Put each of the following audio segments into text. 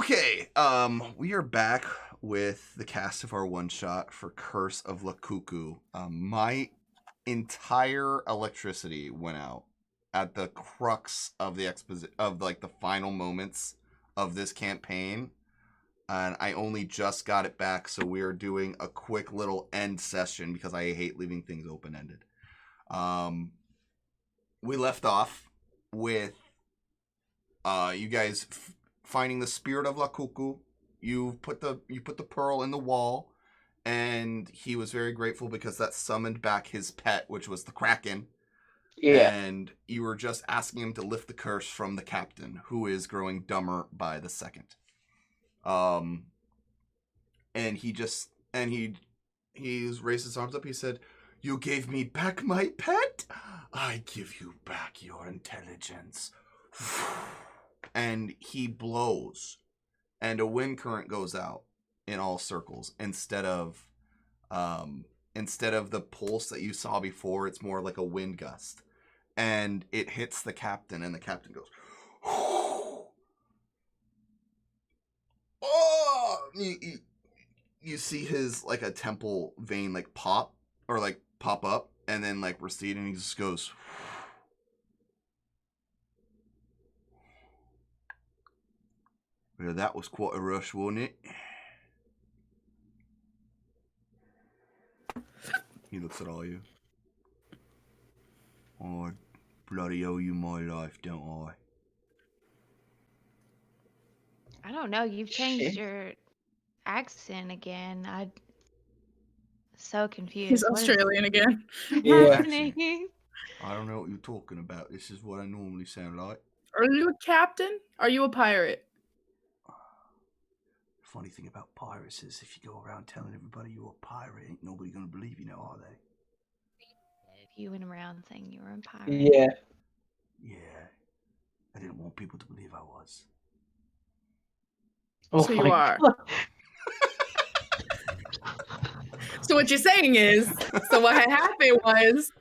Okay, we are back with the cast of our one-shot for Curse of La-Koo-Koo. My entire electricity went out at the crux of the the final moments of this campaign, and I only just got it back, so we are doing a quick little end session because I hate leaving things open-ended. We left off with you guys finding the spirit of La-Koo-Koo. You put the pearl in the wall, and he was very grateful because that summoned back his pet, which was the Kraken. Yeah. And you were just asking him to lift the curse from the captain, who is growing dumber by the second. And he raised his arms up. He said, "You gave me back my pet. I give you back your intelligence." And he blows, and a wind current goes out in all circles instead of the pulse that you saw before. It's more like a wind gust, and it hits the captain, and the captain goes, "Oh!" You see his like a temple vein like pop up and then like recede, and he just goes. Well, that was quite a rush, wasn't it? He looks at all you. I bloody owe you my life, don't I? I don't know. You've changed your accent again. I'm so confused. He's Australian again. Yeah. Happening? I don't know what you're talking about. This is what I normally sound like. Are you a captain? Are you a pirate? Funny thing about pirates is if you go around telling everybody you're a pirate, ain't nobody gonna believe you now, are they? If you went around saying you were a pirate. Yeah. Yeah. I didn't want people to believe I was. Oh So you my are. God. So what you're saying is, so what had happened was...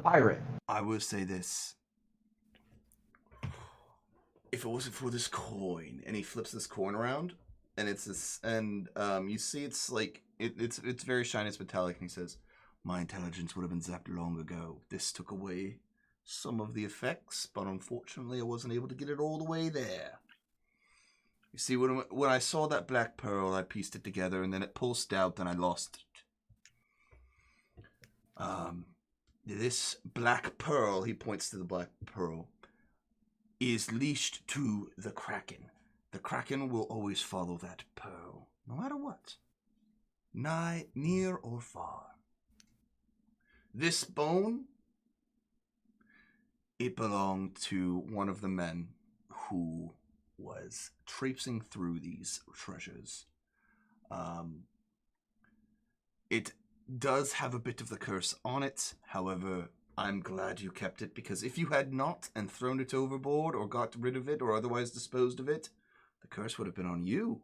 Pirate. I will say this. If it wasn't for this coin, and he flips this coin around, and it's this, and you see it's like it's very shiny, it's metallic, and he says, "My intelligence would have been zapped long ago. This took away some of the effects, but unfortunately, I wasn't able to get it all the way there." You see, when I saw that black pearl, I pieced it together, and then it pulsed out, and I lost it. This black pearl, he points to the black pearl, is leashed to the Kraken. The Kraken will always follow that pearl, no matter what. Nigh, near, or far. This bone, it belonged to one of the men who was traipsing through these treasures. It does have a bit of the curse on it, however, I'm glad you kept it, because if you had not and thrown it overboard or got rid of it or otherwise disposed of it, the curse would have been on you.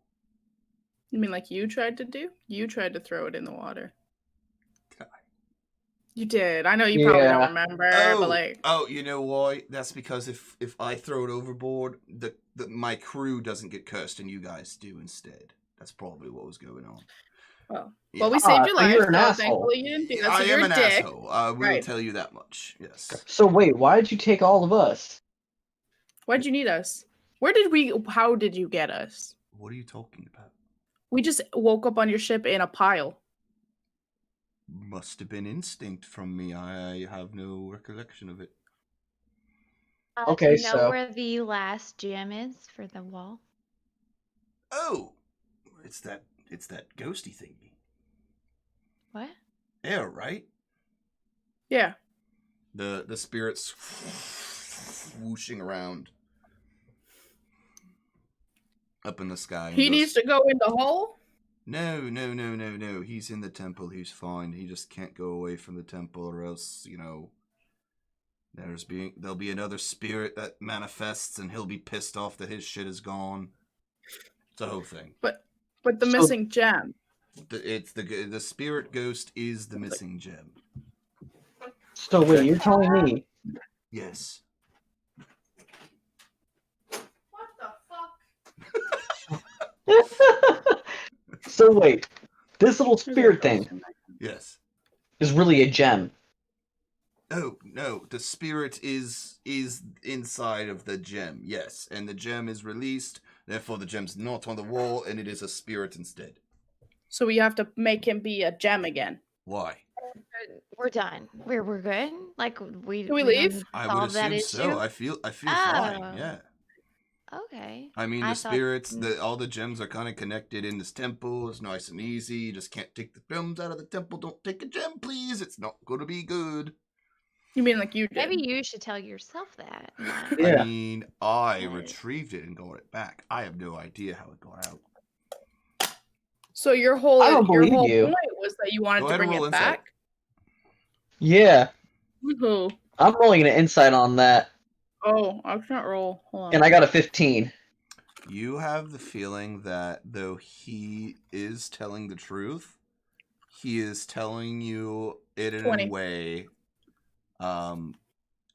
You mean like you tried to do? You tried to throw it in the water. You did. I know you probably don't remember, but like... Oh, you know why? That's because if I throw it overboard, my crew doesn't get cursed and you guys do instead. That's probably what was going on. Well, we saved your life, you're an so asshole. thankfully you didn't do that. So I you're am a an dick. asshole. I will Right. tell you that much. Yes. So wait, why did you take all of us? Why'd you need us? How did you get us? What are you talking about? We just woke up on your ship in a pile. Must have been instinct from me. I have no recollection of it. Okay, you know where the last gem is for the wall? Oh, it's that ghosty thingy. What? Yeah, right? Yeah. The spirits whooshing around up in the sky. He needs to go in the hole? No. He's in the temple. He's fine. He just can't go away from the temple, or else, there'll be another spirit that manifests, and he'll be pissed off that his shit is gone. It's a whole thing. But the missing gem. The spirit ghost is the missing gem. So wait, you're telling me? Yes. What the fuck? So wait, this little spirit thing Yes. is really a gem. Oh no, the spirit is inside of the gem. Yes, and the gem is released. Therefore, the gem's not on the wall, and it is a spirit instead. So we have to make him be a gem again. Why? We're done. We're good. Like we. Can we don't leave? need to I would solve that assume so. issue? I feel fine. Oh. Yeah. Okay. I mean, I the thought- spirits, all the gems are kind of connected in this temple. It's nice and easy. You just can't take the gems out of the temple. Don't take a gem, please. It's not going to be good. You mean like you did? Maybe you should tell yourself that. not- Yeah. I mean, I Yes. retrieved it and got it back. I have no idea how it got out. So your whole I don't believe whole you. point was that you wanted Go to ahead and bring roll it insight. back. Yeah, Woohoo! I'm rolling an insight on that, Oh, I can't roll. Hold on. and I got a 15. You have the feeling that though he is telling the truth, he is telling you it in 20. a way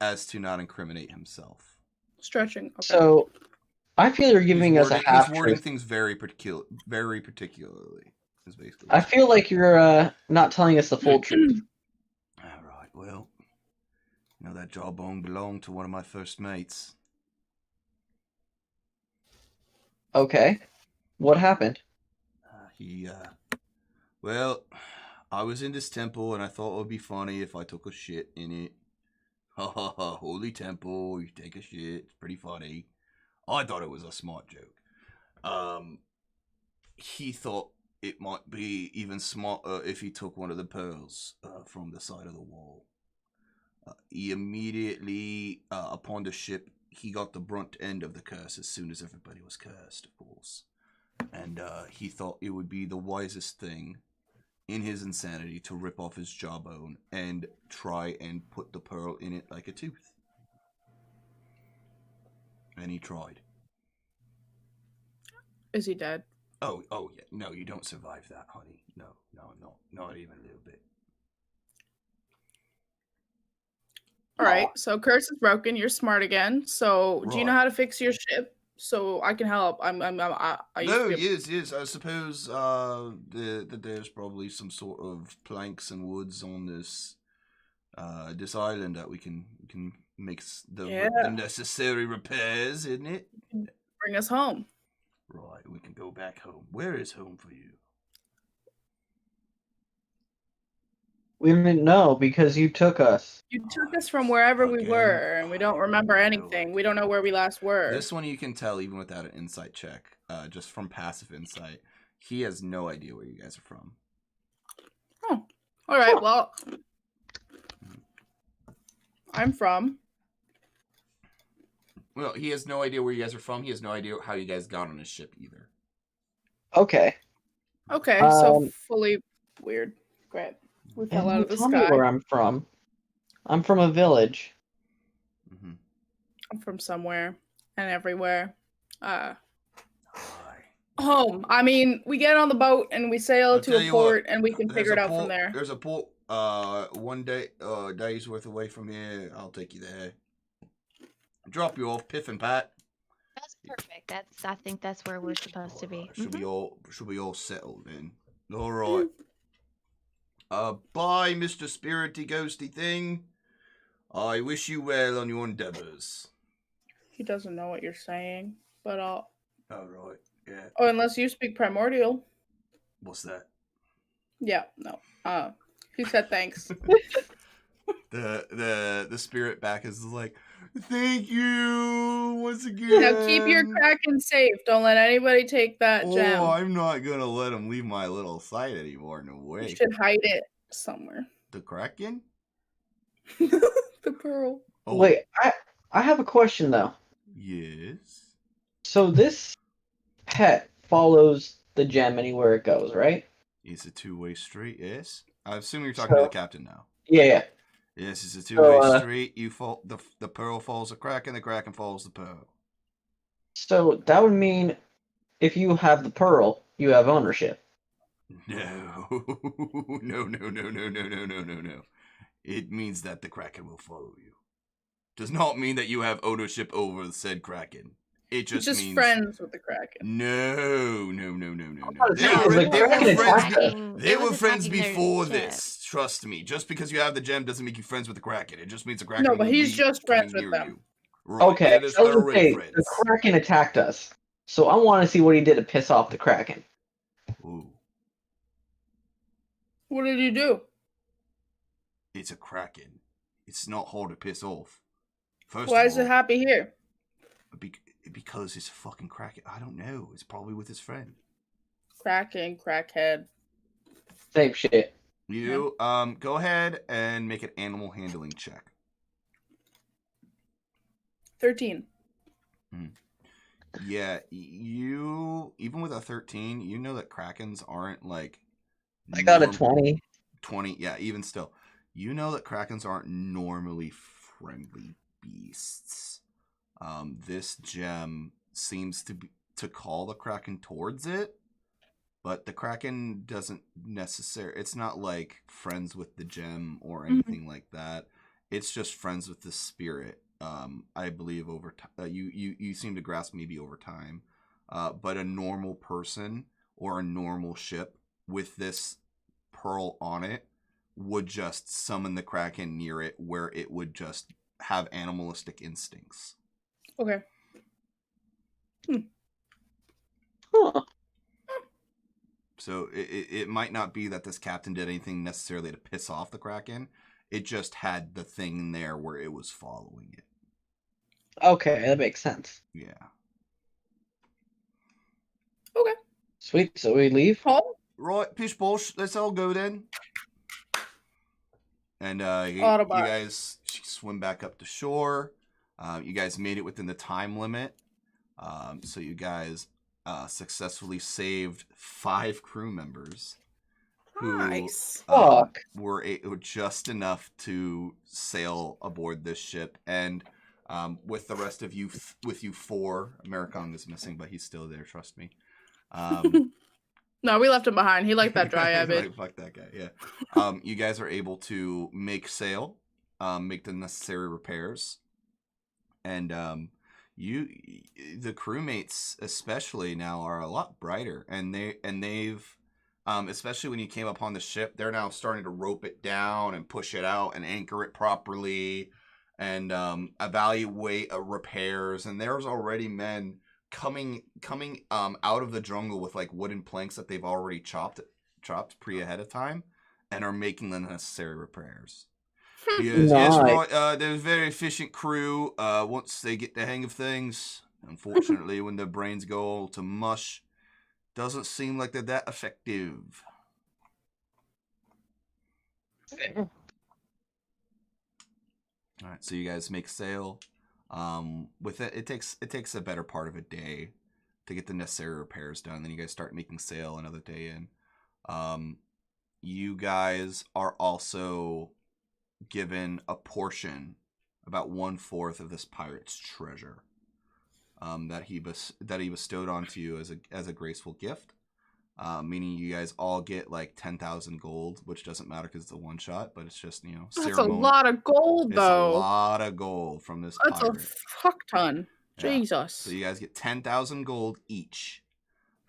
as to not incriminate himself. Stretching. Okay. So I feel you're giving us a half He's wording truth. things very particularly. Is basically. I feel like you're not telling us the full truth. All right. Well, that jawbone belonged to one of my first mates. Okay, what happened? Well, I was in this temple and I thought it would be funny if I took a shit in it. Ha ha ha! Holy temple, you take a shit. It's pretty funny. I thought it was a smart joke. He thought it might be even smarter if he took one of the pearls from the side of the wall. He immediately, upon the ship, he got the brunt end of the curse as soon as everybody was cursed, of course. And he thought it would be the wisest thing in his insanity to rip off his jawbone and try and put the pearl in it like a tooth. And he tried. Is he dead? Oh yeah. No, you don't survive that, honey. No, not even a little bit. All right. So curse is broken. You're smart again. So do you know Right. how to fix your ship? So I can help. I used No, to be yes. I suppose that there's probably some sort of planks and woods on this island that we can make the necessary repairs, isn't it? bring us home. Right, we can go back home. Where is home for you? We didn't know because you took us. You took us from wherever we Again? were, and we don't remember No anything. We don't know where we last were. This one you can tell even without an insight check, just from passive insight. He has no idea where you guys are from. Oh, all right. Well, I'm from. Well, he has no idea where you guys are from. He has no idea how you guys got on his ship either. Okay. Okay, so Um, fully weird. Great. We And fell out you of the tell me sky. where I'm from. I'm from a village. Mm-hmm. I'm from somewhere and everywhere. Hi. Home. I mean, we get on the boat and we sail I'll to tell a you port, what, and we can figure it out from there. There's a port, one day's worth away from here. I'll take you there. Drop you off, Piff and Pat. That's perfect. I think that's where we're supposed to be. Should Mhm. be all settled then. All right. Bye, Mr. Spirity Ghosty Thing. I wish you well on your endeavors. He doesn't know what you're saying, but I'll. All right. Yeah. Oh, unless you speak primordial. What's that? Yeah. No. He said thanks. The spirit back is like, thank you once again. Now keep your Kraken safe. Don't let anybody take that gem. Oh, I'm not gonna let him leave my little site anymore. No You way. should hide it somewhere. The Kraken? The pearl. Oh, Wait, I have a question though. yes. So this pet follows the gem anywhere it goes, right? It's a two-way street. Yes. I assume you're talking to the captain now. Yeah. Yes, it's a two-way So, street. You fall. The pearl falls the Kraken falls the pearl. So that would mean if you have the pearl, you have ownership. No, no. It means that the Kraken will follow you. Does not mean that you have ownership over the said Kraken. It He's just just means friends with the Kraken. no. about to They say, were, like, they they're were gonna friends. attack us. They It was were friends attacking their before ship. this. Trust me. Just because you have the gem doesn't make you friends with the Kraken. It just means the Kraken No, but won't he's be just coming friends with near them. you. Right. Okay, They're so already okay, friends. the Kraken attacked us. So I want to see what he did to piss off the Kraken. Ooh, What did he do? it's a Kraken. It's not hard to piss off. First Why of is all, it happy here? because it's a fucking Kraken. I don't know. It's probably with his friend. Kraken, crackhead. Same shit. You go ahead and make an animal handling check. 13. Yeah, you even with a 13, you know that Krakens aren't like I got a norm- 20. 20, yeah, even still. You know that Krakens aren't normally friendly beasts. This gem seems to call the Kraken towards it, but the Kraken doesn't necessarily. It's not like friends with the gem or anything like that. It's just friends with the spirit. I believe over time, you seem to grasp maybe over time, but a normal person or a normal ship with this pearl on it would just summon the Kraken near it, where it would just have animalistic instincts. Okay. Huh. So it might not be that this captain did anything necessarily to piss off the Kraken. It just had the thing there where it was following it. Okay, that makes sense. Yeah. Okay. Sweet, so we leave? Home? Right, pish bosh, let's all go then. And you Autobot. guys swim back up to shore. You guys made it within the time limit. So you guys successfully saved 5 crew members who Nice. Fuck. were just enough to sail aboard this ship. And with the rest of you, with you 4, Amerikong is missing, but he's still there, trust me. No, we left him behind. He liked that dry abbot. Like, fuck that guy, yeah. You guys are able to make sail, make the necessary repairs. And the crewmates especially now are a lot brighter, and they've especially when you came upon the ship, they're now starting to rope it down and push it out and anchor it properly and evaluate repairs. And there's already men coming out of the jungle with like wooden planks that they've already chopped ahead of time and are making the necessary repairs. Yes, right. They're a very efficient crew. Once they get the hang of things, unfortunately, when their brains go all to mush, doesn't seem like they're that effective. All right, so you guys make sail. With it takes a better part of a day to get the necessary repairs done. Then you guys start making sail another day in. You guys are also given a portion, about 1/4 of this pirate's treasure, that he bestowed onto you as a graceful gift. Meaning you guys all get like 10,000 gold, which doesn't matter because it's a one shot, but it's just That's a lot of gold, though. It's a lot of gold from this That's pirate. a fuck ton. Yeah. Jesus. So you guys get 10,000 gold each.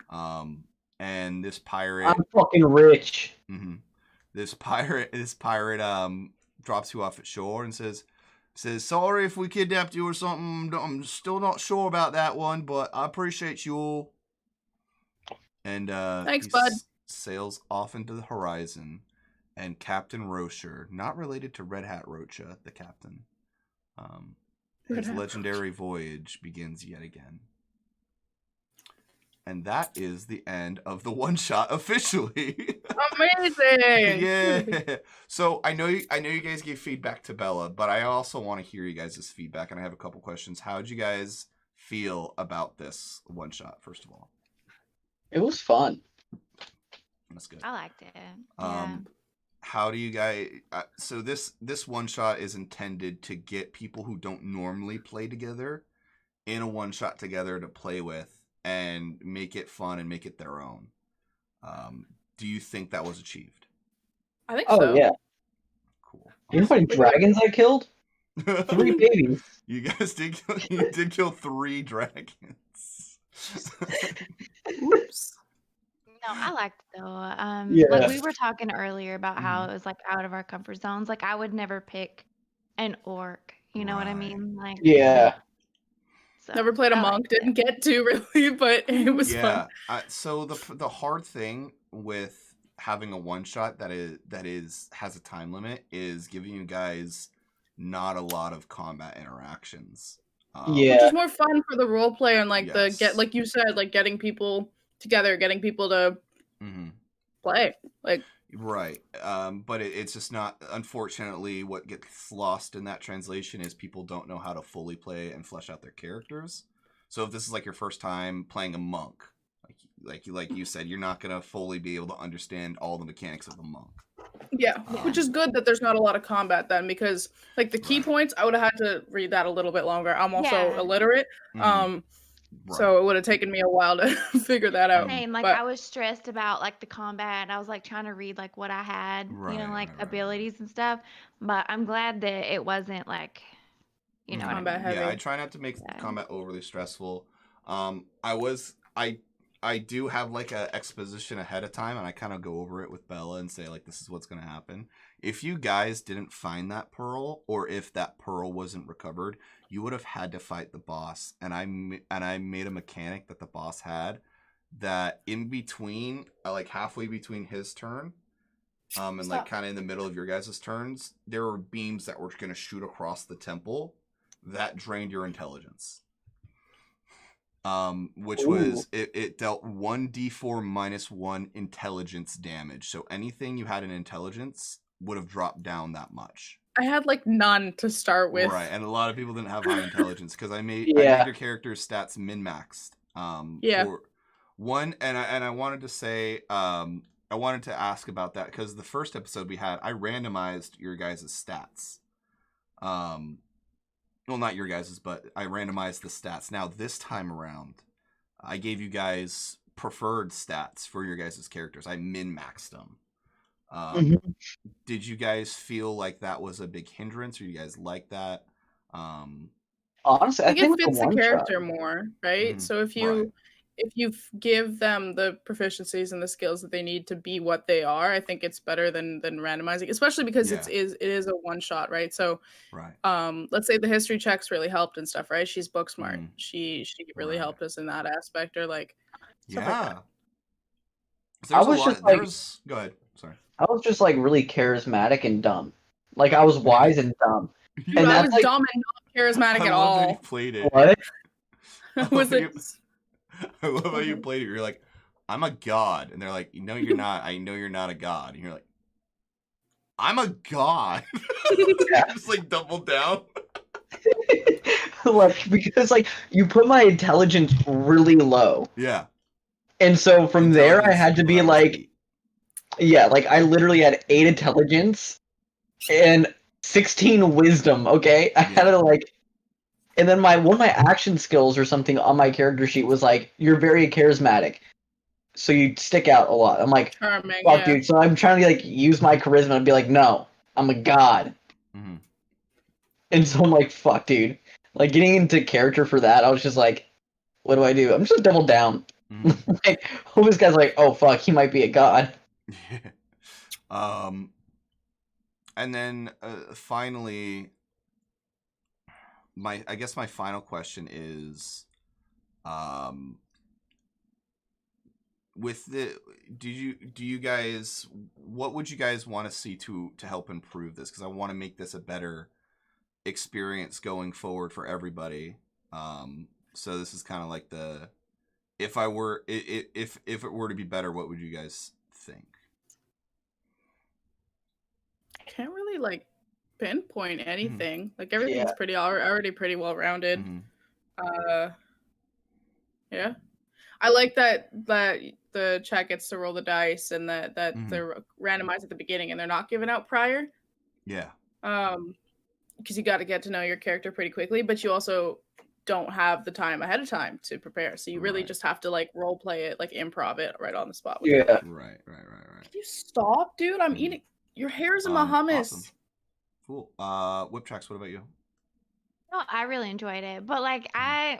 And this pirate, I'm fucking rich. This pirate drops you off at shore and says, sorry if we kidnapped you or something. I'm still not sure about that one, but I appreciate you all. And Thanks, bud. Sails off into the horizon, and Captain Rocher, not related to Red Hat Rocha, the captain, his legendary voyage begins yet again. And that is the end of the one shot officially. Amazing. Yeah. So I know you guys gave feedback to Bella, but I also want to hear you guys' feedback, and I have a couple questions. How'd you guys feel about this one shot, first of all? It was fun. That's good. I liked it. Yeah. How do you guys? So this one shot is intended to get people who don't normally play together in a one shot together to play with and make it fun and make it their own. Do you think that was achieved? I think Oh, so. yeah. Cool. You know how many dragons I killed? 3 babies. You guys did kill 3 dragons. Oops. No, I liked it though. Yeah. Like we were talking earlier about how Mhm. it was like out of our comfort zones. Like I would never pick an orc. You know what I Right. mean? Like Yeah. so Never played a I liked monk. it. Didn't get to really, but it was fun. Yeah. So the hard thing with having a one shot that has a time limit is giving you guys not a lot of combat interactions. Yeah. Which is more fun for the role play and like Yes. like you said, like getting people together, getting people to play. Like Right. But it's just not, unfortunately, what gets lost in that translation is people don't know how to fully play and flesh out their characters. So if this is like your first time playing a monk, like you said, you're not gonna fully be able to understand all the mechanics of the monk. yeah, which is good that there's not a lot of combat then, because like the key Right. points, I would have had to read that a little bit longer. I'm also Yeah. illiterate, Right. so it would have taken me a while to figure that out. Same, like But I was stressed about like the combat. I was like trying to read like what I had, you know, like Right. abilities and stuff. But I'm glad that it wasn't like, you know what I combat mean? heavy. Yeah, I try not to make Yeah. combat overly stressful. I do have like a exposition ahead of time, and I kind of go over it with Bella and say like, this is what's going to happen. If you guys didn't find that pearl, or if that pearl wasn't recovered, you would have had to fight the boss. And I made a mechanic that the boss had that in between, like halfway between his turn, and like kind of in the middle of your guys' turns, there were beams that were going to shoot across the temple that drained your intelligence. Which was it dealt 1d4 minus 1 intelligence damage. So anything you had in intelligence would have dropped down that much. I had like none to start with. Right, and a lot of people didn't have high intelligence because I made your character's stats min-maxed. For one, and I wanted to say, I wanted to ask about that because the first episode we had, I randomized your guys' stats. Well, not your guys's, but I randomized the stats. Now, this time around, I gave you guys preferred stats for your guys' characters. I min-maxed them. Did you guys feel like that was a big hindrance, or you guys like that? Honestly, I think it fits the character more, right? So if you give them the proficiencies and the skills that they need to be what they are, I think it's better than randomizing, especially because it is a one shot, right? So let's say the history checks really helped and stuff, right? She's book smart. She really helped us in that aspect, or like stuff like that. I was just like, go ahead. Sorry. I was just like really charismatic and dumb. Like I was wise and dumb. Dude, and I was like, dumb and not charismatic at all. How you played it. What? Was it? I love how you played it. You're like, I'm a god, and they're like, no, you're not. I know you're not a god, and you're like, I'm a god. Just like double down. Like because like you put my intelligence really low. Yeah. And so from there I had to be like, like I literally had 8 intelligence and 16 wisdom. Okay, I had to like. And then one of my action skills or something on my character sheet was like, you're very charismatic. So you stick out a lot. I'm like, charming, fuck, dude. So I'm trying to like use my charisma and be like, no, I'm a god. And so I'm like, fuck, dude. Like getting into character for that, I was just like, what do I do? I'm just double down. Like, all this guy's like, oh fuck, he might be a god. And then finally, I guess my final question is, with the do you guys, what would you guys want to see to help improve this? Because I want to make this a better experience going forward for everybody. So this is kind of like the, if it were to be better, what would you guys think? I can't really like pinpoint anything. Like everything's already pretty well rounded. Yeah, I like that the chat gets to roll the dice and that they're randomized at the beginning and they're not given out prior. Yeah. Because you got to get to know your character pretty quickly, but you also don't have the time ahead of time to prepare. So you really just have to like role play it, like improv it right on the spot. Yeah. Right. Can you stop, dude? I'm eating. Your hair's in my hummus. Awesome. Cool. Whip Tracks, what about you? No, I really enjoyed it, but like I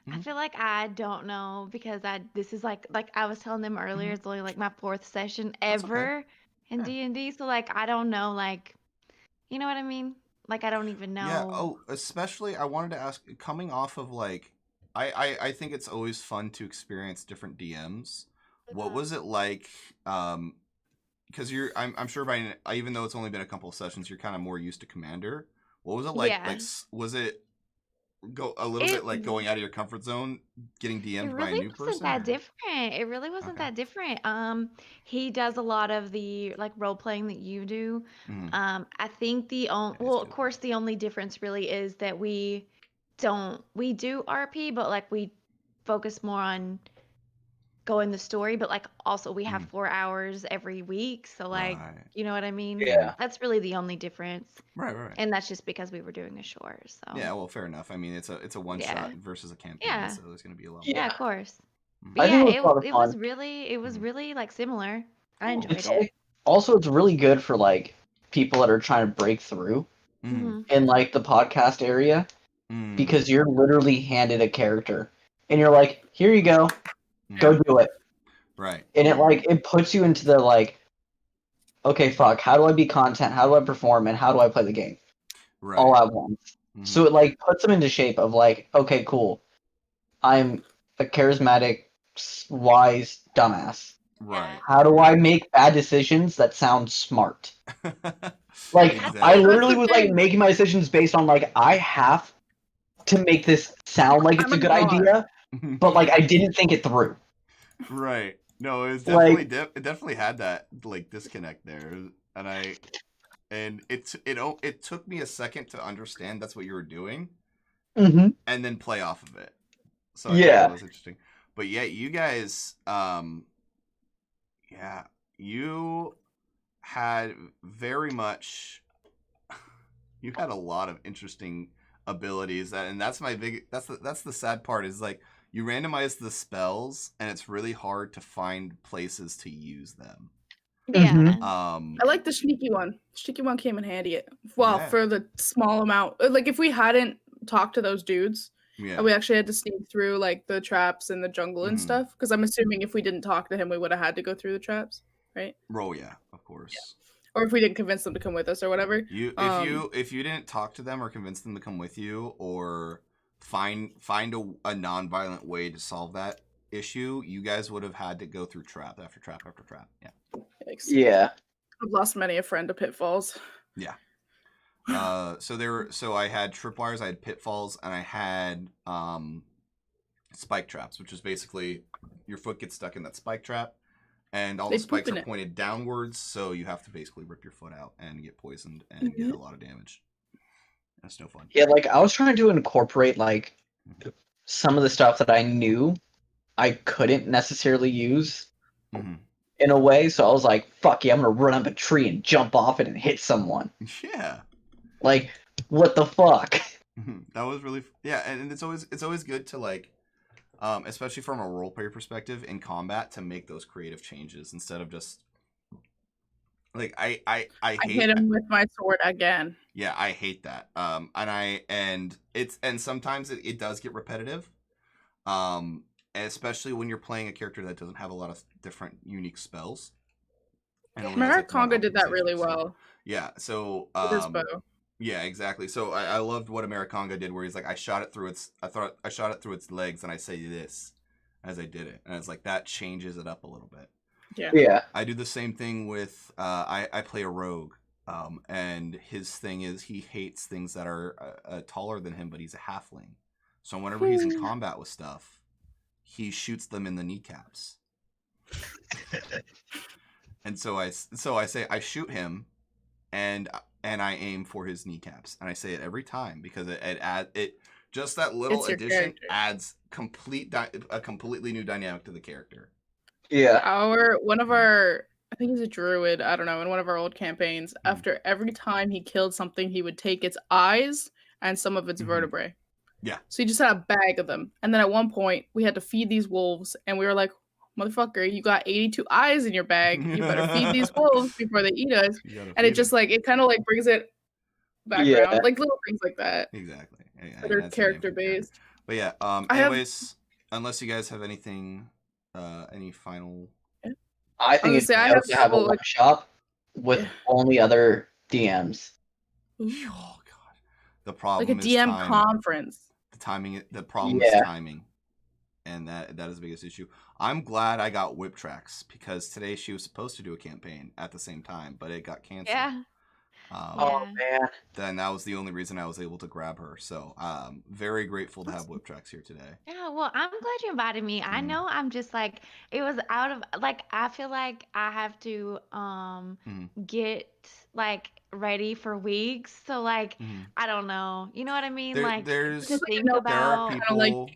Mhm. feel like I don't know because this is like I was telling them earlier, Mhm. it's only like my 4th session That's okay. ever in Yeah. D&D, so like I don't know, like, you know what I mean? Like I don't even Yeah. know. Oh, especially I wanted to ask, coming off of like, I think it's always fun to experience different DMs. What Mhm. was it like? Because I'm sure by even though it's only been a couple of sessions, you're kind of more used to Commander. What was it like? Yeah. Was it go a little It bit like going out of your comfort zone, getting It DM'd by a really new wasn't person, that or different. It really wasn't okay? that different. He does a lot of the like role playing that you do. Mm, I think yeah, he's well, of good. course, the only difference really is that we do RP, but like we focus more on going the story, but like also we have Mm, 4 hours every week, so like, right. you know what I mean? Mm-hmm. Yeah. That's really the only difference. Right. Right. And that's just because we were doing a short, so Yeah. Well, fair enough. I mean, it's a one yeah. shot versus a campaign, Yeah. so there's gonna be a lot Yeah, more. Yeah. of course. Mm-hmm. But I think yeah, it was a lot of it fun. was Mm-hmm. really like similar. I Cool. enjoyed It's it. like also it's really good for like people that are trying to break through Mm-hmm. Hmm. in like the podcast area Mm, because you're literally handed a character and you're like, here you go, go mm-hmm. do it. Right. And it Yeah. like it puts you into the like, okay, fuck, how do I be content? How do I perform? And how do I play the game all Right. at once? Mm-hmm. So it like puts them into shape of like, okay, cool. I'm a charismatic, wise dumbass. Right. How do I make bad decisions that sound smart? Like That's I Exactly. That's literally the was like thing. making my decisions based on like I have to make this sound like it's I'm a a good god. idea, but like I didn't think it through. Right. No, it was definitely Like, it definitely had that like disconnect there, and it took me a second to understand that's what you were doing, hmm and then play off of it. So I thought that yeah, was interesting. But yeah, you guys, yeah, you had very much, you had a lot of interesting abilities and that's my big that's the sad part is like you randomize the spells and it's really hard to find places to use them. hmm yeah. I like the sneaky one. Sneaky one came in handy. Well, Yeah. for the small amount, like if we hadn't talked to those dudes, Yeah. and we actually had to sneak through like the traps in the jungle and Mhm. stuff. Because I'm assuming if we didn't talk to him, we would have had to go through the traps, right? Roll, yeah, of course. Or if we didn't convince them to come with us or whatever. If you didn't talk to them or convince them to come with you or find a non-violent way to solve that issue, you guys would have had to go through trap after trap after trap. Yeah. Yikes. yeah, I've lost many a friend to pitfalls. Yeah. So I had tripwires, I had pitfalls, and I had spike traps, which is basically your foot gets stuck in that spike trap, and all They the spikes poop in are it. pointed downwards, so you have to basically rip your foot out and get poisoned and get a lot of damage. That's no fun. yeah. Like I was trying to incorporate like some of the stuff that I knew I couldn't necessarily use Mm-hmm. in a way. So I was like, fuck yeah, I'm gonna run up a tree and jump off it and hit someone. Yeah. Like, what the fuck? That was really yeah, and it's always good to like, especially from a role player perspective in combat, to make those creative changes instead of just like I I hate hit him with my sword again. yeah, I hate that. And sometimes it does get repetitive. Especially when you're playing a character that doesn't have a lot of different unique spells. And only has like one Americonga did that augmentation. really So, well yeah, so with his bow. yeah, exactly. So I loved what Americonga did, where he's like, I shot it through its legs, and I say this as I did it, and it's like that changes it up a little bit. Yeah. Yeah. I do the same thing with I play a rogue, and his thing is he hates things that are taller than him, but he's a halfling. So whenever he's in combat with stuff, he shoots them in the kneecaps. And so I say I shoot him, and I aim for his kneecaps, and I say it every time because it just that little addition character. adds a completely new dynamic to the character. Yeah. One of our, I think he's a druid, I don't know, in one of our old campaigns, after every time he killed something, he would take its eyes and some of its vertebrae. Yeah. So he just had a bag of them. And then at one point, we had to feed these wolves, and we were like, motherfucker, you got 82 eyes in your bag. You better feed these wolves before they eat us. And it just like, it kind of like brings it background, like little things like that. Exactly. Yeah, That are character based. But yeah. Anyways, unless you guys have anything, any final. I think it's nice to have a workshop with only other DMs. Oh god, the problem like a DM conference. The timing. The problem is timing, and that is the biggest issue. I'm glad I got Whip Tracks because today she was supposed to do a campaign at the same time, but it got canceled. Yeah. Oh man. Then that was the only reason I was able to grab her. So very grateful to have Whip Tracks here today. Yeah, well, I'm glad you invited me. I know I'm just like, it was out of, like, I feel like I have to get like ready for weeks. So like, I don't know. You know what I mean? Like to think about. There are people,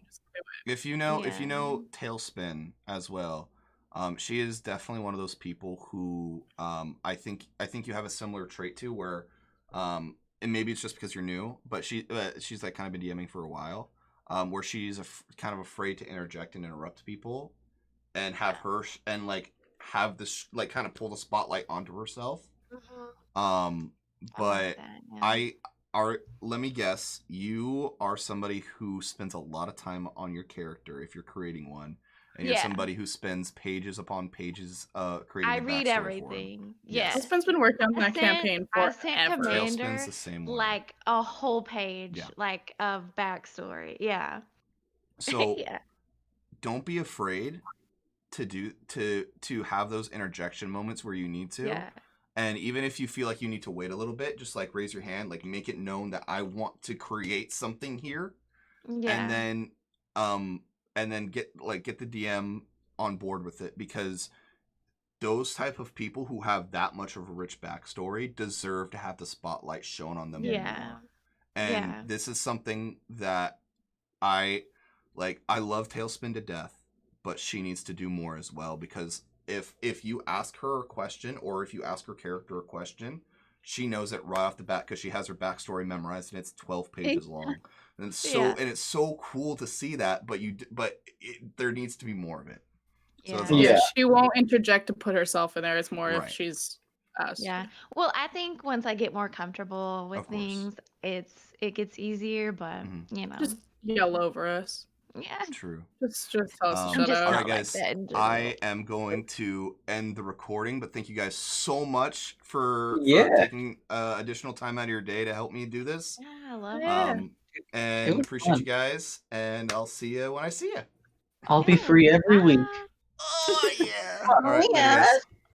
if you know Tailspin as well, she is definitely one of those people who I think you have a similar trait to where and maybe it's just because you're new, but she's like kind of been DMing for a while, where she's kind of afraid to interject and interrupt people, and have her and like have this like kind of pull the spotlight onto herself. But let me guess, you are somebody who spends a lot of time on your character if you're creating one. And you're somebody who spends pages upon pages creating a backstory. I read everything. Yes. Tailspin's been working on that campaign for Commander the same way. Like a whole page like of backstory. Yeah. So don't be afraid to have those interjection moments where you need to. Yeah. And even if you feel like you need to wait a little bit, just like raise your hand, like make it known that I want to create something here. Yeah. And then get the DM on board with it, because those type of people who have that much of a rich backstory deserve to have the spotlight shown on them more. And this is something that I love Tailspin to death, but she needs to do more as well, because if you ask her a question, or if you ask her character a question, she knows it right off the bat because she has her backstory memorized and it's 12 pages long. And it's so cool to see that, but there needs to be more of it. So she won't interject to put herself in there. It's more if she's asked. Yeah. Well, I think once I get more comfortable with things, it gets easier. But you know, just yell over us. Yeah. True. Just tell us to shut up. All right, guys. I am going to end the recording, but thank you guys so much for taking additional time out of your day to help me do this. Yeah, I love it. And appreciate you guys, and I'll see you when I see you. I'll be free every week. Oh yeah. All right,